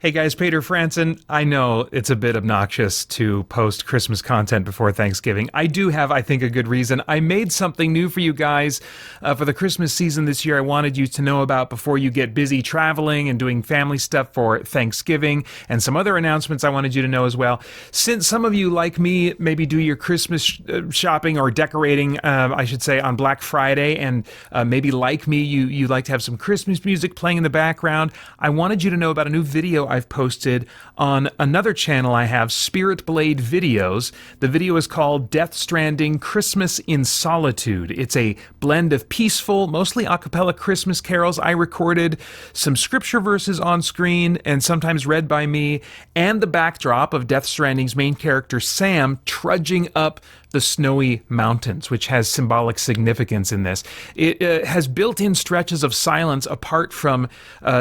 Hey guys, Peter Franson. I know it's a bit obnoxious to post Christmas content before Thanksgiving. I do have, I think, a good reason. I made something new for you guys for the Christmas season this year I wanted you to know about before you get busy traveling and doing family stuff for Thanksgiving, and some other announcements I wanted you to know as well. Since some of you, like me, maybe do your Christmas shopping or decorating, I should say, on Black Friday, and maybe like me, you like to have some Christmas music playing in the background, I wanted you to know about a new video I've posted on another channel I have, Spirit Blade Videos. The video is called Death Stranding Christmas in Solitude. It's a blend of peaceful, mostly a cappella Christmas carols I recorded, some scripture verses on screen and sometimes read by me, and the backdrop of Death Stranding's main character Sam trudging up the snowy mountains, which has symbolic significance in this. It has built-in stretches of silence apart from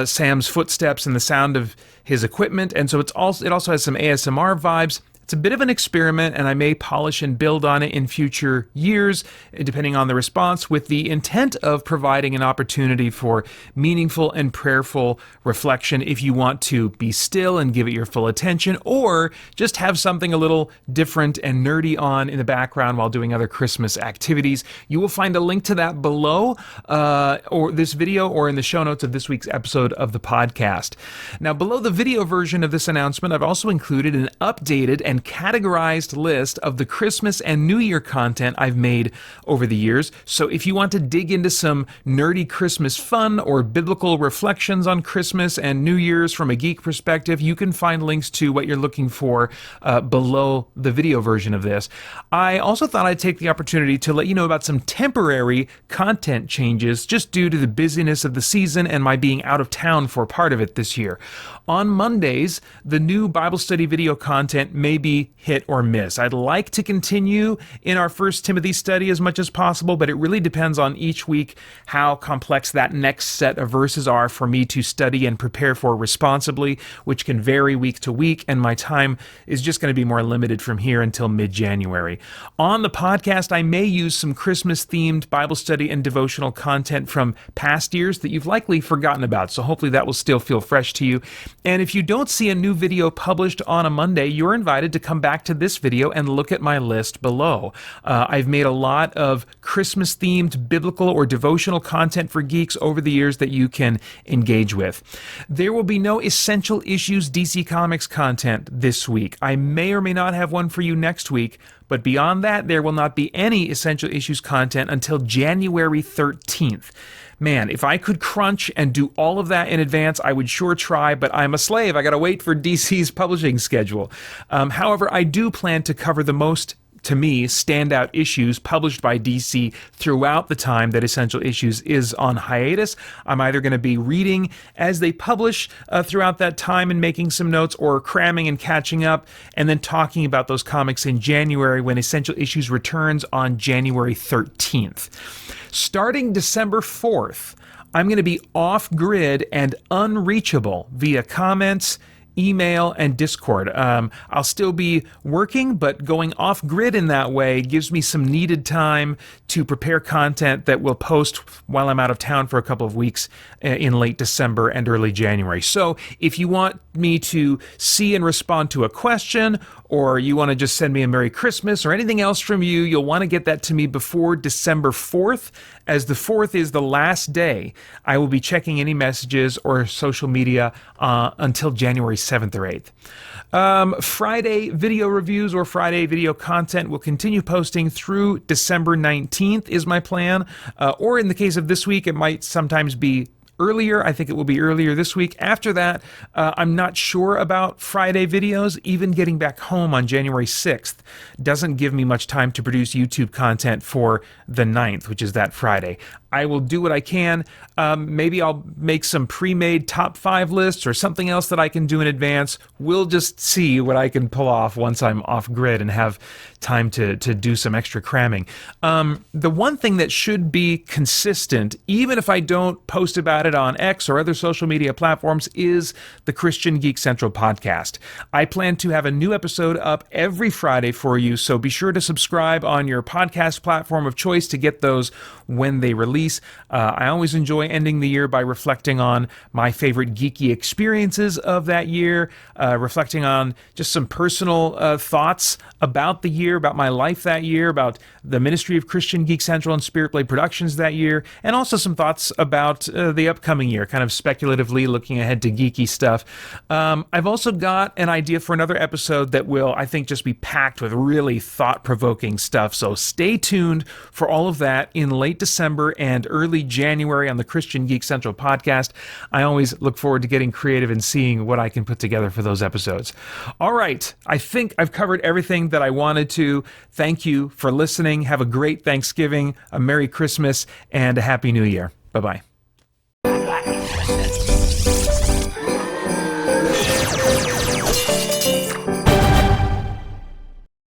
Sam's footsteps and the sound of his equipment, and so it also has some ASMR vibes. It's a bit of an experiment, and I may polish and build on it in future years, depending on the response, with the intent of providing an opportunity for meaningful and prayerful reflection if you want to be still and give it your full attention, or just have something a little different and nerdy on in the background while doing other Christmas activities. You will find a link to that below, or this video, or in the show notes of this week's episode of the podcast. Now, below the video version of this announcement, I've also included an updated and categorized list of the Christmas and New Year content I've made over the years. So if you want to dig into some nerdy Christmas fun or biblical reflections on Christmas and New Year's from a geek perspective, you can find links to what you're looking for below the video version of this. I also thought I'd take the opportunity to let you know about some temporary content changes just due to the busyness of the season and my being out of town for part of it this year. On Mondays, the new Bible study video content may be hit or miss. I'd like to continue in our First Timothy study as much as possible, but it really depends on each week how complex that next set of verses are for me to study and prepare for responsibly, which can vary week to week, and my time is just going to be more limited from here until mid-January. On the podcast, I may use some Christmas-themed Bible study and devotional content from past years that you've likely forgotten about, so hopefully that will still feel fresh to you. And if you don't see a new video published on a Monday, you're invited to come back to this video and look at my list below. I've made a lot of Christmas-themed biblical or devotional content for geeks over the years that you can engage with. There will be no Essential Issues DC Comics content this week. I may or may not have one for you next week, but beyond that, there will not be any Essential Issues content until January 13th. Man, if I could crunch and do all of that in advance, I would sure try, but I'm a slave. I gotta wait for DC's publishing schedule. However, I do plan to cover the most, to me, standout issues published by DC throughout the time that Essential Issues is on hiatus. I'm either going to be reading as they publish throughout that time and making some notes, or cramming and catching up, and then talking about those comics in January when Essential Issues returns on January 13th. Starting December 4th, I'm going to be off-grid and unreachable via comments, email, and Discord. I'll still be working, but going off-grid in that way gives me some needed time to prepare content that will post while I'm out of town for a couple of weeks in late December and early January. So if you want me to see and respond to a question, or you want to just send me a Merry Christmas or anything else from you, you'll want to get that to me before December 4th, as the 4th is the last day I will be checking any messages or social media until January 7th or 8th. Friday video reviews or Friday video content will continue posting through December 19th is my plan, or in the case of this week, it might sometimes be earlier. I think it will be earlier this week. After that, I'm not sure about Friday videos. Even getting back home on January 6th doesn't give me much time to produce YouTube content for the 9th, which is that Friday. I will do what I can. Maybe I'll make some pre-made top 5 lists or something else that I can do in advance. We'll just see what I can pull off once I'm off grid and have time to do some extra cramming. The one thing that should be consistent, even if I don't post about at it on X or other social media platforms, is the Christian Geek Central podcast. I plan to have a new episode up every Friday for you, so be sure to subscribe on your podcast platform of choice to get those when they release. I always enjoy ending the year by reflecting on my favorite geeky experiences of that year, reflecting on just some personal thoughts about the year, about my life that year, about the ministry of Christian Geek Central and Spirit Blade Productions that year, and also some thoughts about the upcoming year, kind of speculatively looking ahead to geeky stuff. I've also got an idea for another episode that will, I think, just be packed with really thought-provoking stuff, so stay tuned for all of that in late December and early January on the Christian Geek Central podcast. I always look forward to getting creative and seeing what I can put together for those episodes. All right, I think I've covered everything that I wanted to. Thank you for listening. Have a great Thanksgiving, a Merry Christmas, and a Happy New Year. Bye-bye.